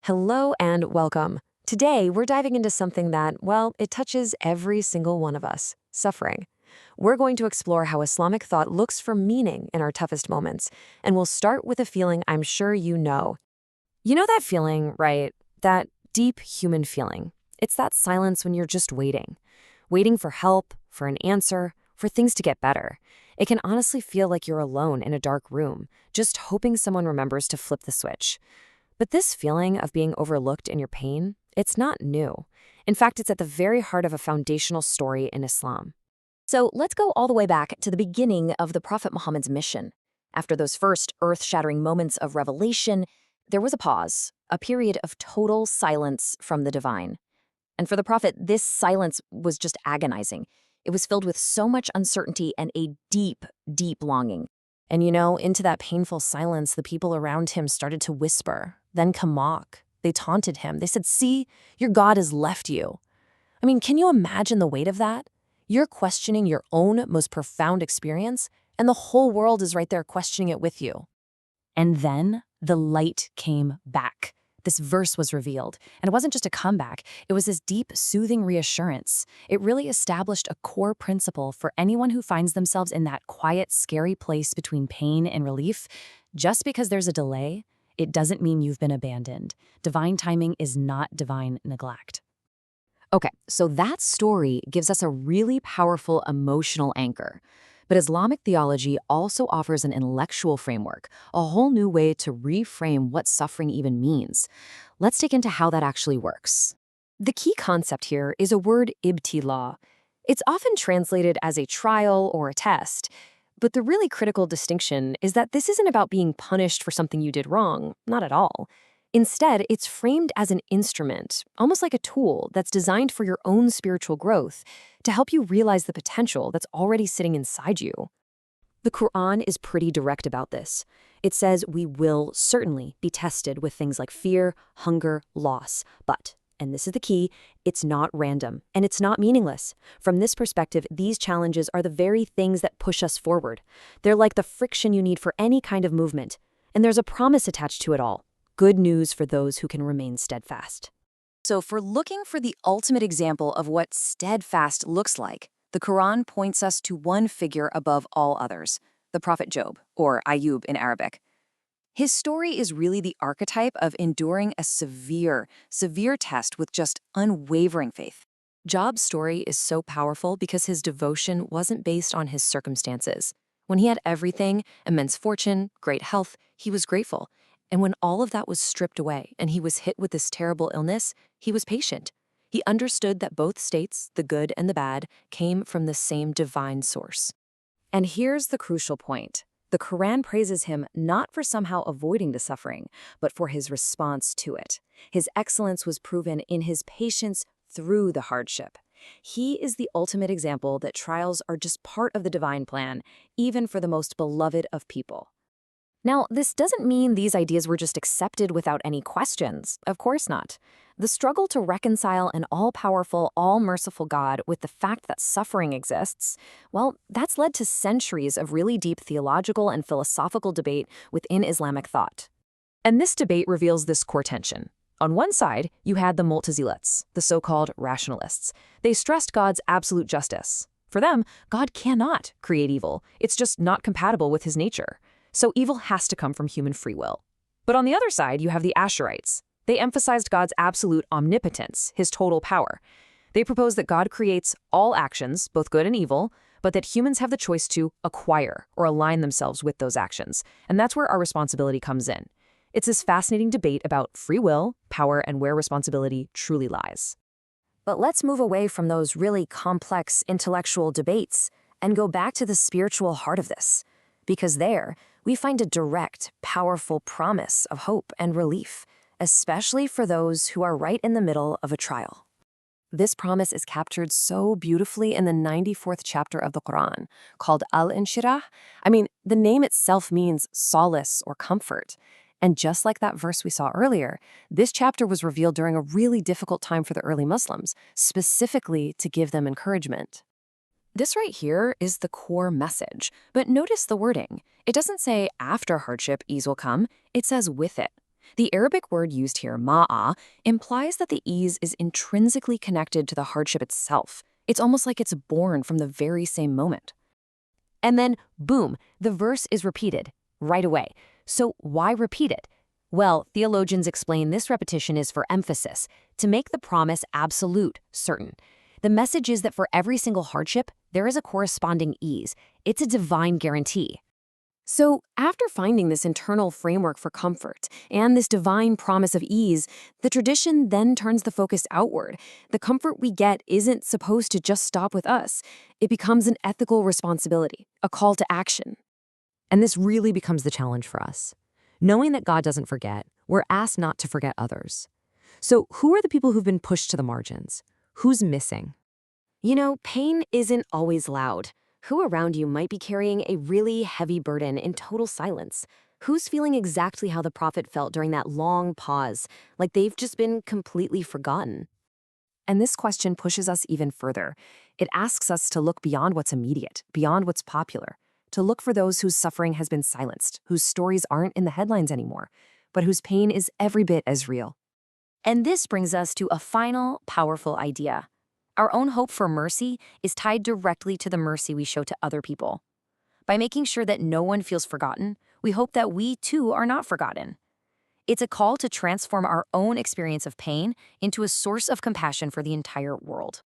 Hello and welcome. Today, we're diving into something that, well, it touches every single one of us, suffering. We're going to explore how Islamic thought looks for meaning in our toughest moments, and we'll start with a feeling I'm sure you know. You know that feeling, right? That deep human feeling. It's that silence when you're just waiting for help, for an answer, for things to get better. It can honestly feel like you're alone in a dark room, just hoping someone remembers to flip the switch. But this feeling of being overlooked in your pain, it's not new. In fact, it's at the very heart of a foundational story in Islam. So let's go all the way back to the beginning of the Prophet Muhammad's mission. After those first earth-shattering moments of revelation, there was a pause, a period of total silence from the divine. And for the Prophet, this silence was just agonizing. It was filled with so much uncertainty and a deep, deep longing. And into that painful silence, the people around him started to whisper, then to mock. They taunted him. They said, "See, your God has left you." I mean, can you imagine the weight of that? You're questioning your own most profound experience, and the whole world is right there questioning it with you. And then the light came back. This verse was revealed, and it wasn't just a comeback. It was this deep, soothing reassurance. It really established a core principle for anyone who finds themselves in that quiet, scary place between pain and relief. Just because there's a delay, it doesn't mean you've been abandoned. Divine timing is not divine neglect. Okay, so that story gives us a really powerful emotional anchor. But Islamic theology also offers an intellectual framework, a whole new way to reframe what suffering even means. Let's dig into how that actually works. The key concept here is a word ibtila. It's often translated as a trial or a test. But the really critical distinction is that this isn't about being punished for something you did wrong, not at all. Instead, it's framed as an instrument, almost like a tool that's designed for your own spiritual growth, to help you realize the potential that's already sitting inside you. The Quran is pretty direct about this. It says we will certainly be tested with things like fear, hunger, loss, but, and this is the key, it's not random, and it's not meaningless. From this perspective, these challenges are the very things that push us forward. They're like the friction you need for any kind of movement. And there's a promise attached to it all. Good news for those who can remain steadfast. So if we're looking for the ultimate example of what steadfast looks like, the Quran points us to one figure above all others, the Prophet Job, or Ayub in Arabic. His story is really the archetype of enduring a severe test with just unwavering faith. Job's story is so powerful because his devotion wasn't based on his circumstances. When he had everything, immense fortune, great health, he was grateful. And when all of that was stripped away and he was hit with this terrible illness, he was patient. He understood that both states, the good and the bad, came from the same divine source. And here's the crucial point. The Quran praises him not for somehow avoiding the suffering, but for his response to it. His excellence was proven in his patience through the hardship. He is the ultimate example that trials are just part of the divine plan, even for the most beloved of people. Now, this doesn't mean these ideas were just accepted without any questions. Of course not. The struggle to reconcile an all-powerful, all-merciful God with the fact that suffering exists, well, that's led to centuries of really deep theological and philosophical debate within Islamic thought. And this debate reveals this core tension. On one side, you had the Mu'tazilats, the so-called rationalists. They stressed God's absolute justice. For them, God cannot create evil. It's just not compatible with his nature. So evil has to come from human free will. But on the other side, you have the Ash'arites. They emphasized God's absolute omnipotence, his total power. They proposed that God creates all actions, both good and evil, but that humans have the choice to acquire or align themselves with those actions. And that's where our responsibility comes in. It's this fascinating debate about free will, power, and where responsibility truly lies. But let's move away from those really complex intellectual debates and go back to the spiritual heart of this. Because there, we find a direct, powerful promise of hope and relief, especially for those who are right in the middle of a trial. This promise is captured so beautifully in the 94th chapter of the Quran, called Al-Inshirah. I mean, the name itself means solace or comfort. And just like that verse we saw earlier, this chapter was revealed during a really difficult time for the early Muslims, specifically to give them encouragement. This right here is the core message, but notice the wording. It doesn't say after hardship, ease will come. It says with it. The Arabic word used here, ma'a, implies that the ease is intrinsically connected to the hardship itself. It's almost like it's born from the very same moment. And then, boom, the verse is repeated right away. So why repeat it? Well, theologians explain this repetition is for emphasis, to make the promise absolute, certain. The message is that for every single hardship, there is a corresponding ease. It's a divine guarantee. So, after finding this internal framework for comfort and this divine promise of ease, the tradition then turns the focus outward. The comfort we get isn't supposed to just stop with us. It becomes an ethical responsibility, a call to action. And this really becomes the challenge for us. Knowing that God doesn't forget, we're asked not to forget others. So, who are the people who've been pushed to the margins? Who's missing? You know, pain isn't always loud. Who around you might be carrying a really heavy burden in total silence? Who's feeling exactly how the prophet felt during that long pause, like they've just been completely forgotten? And this question pushes us even further. It asks us to look beyond what's immediate, beyond what's popular, to look for those whose suffering has been silenced, whose stories aren't in the headlines anymore, but whose pain is every bit as real. And this brings us to a final, powerful idea. Our own hope for mercy is tied directly to the mercy we show to other people. By making sure that no one feels forgotten, we hope that we too are not forgotten. It's a call to transform our own experience of pain into a source of compassion for the entire world.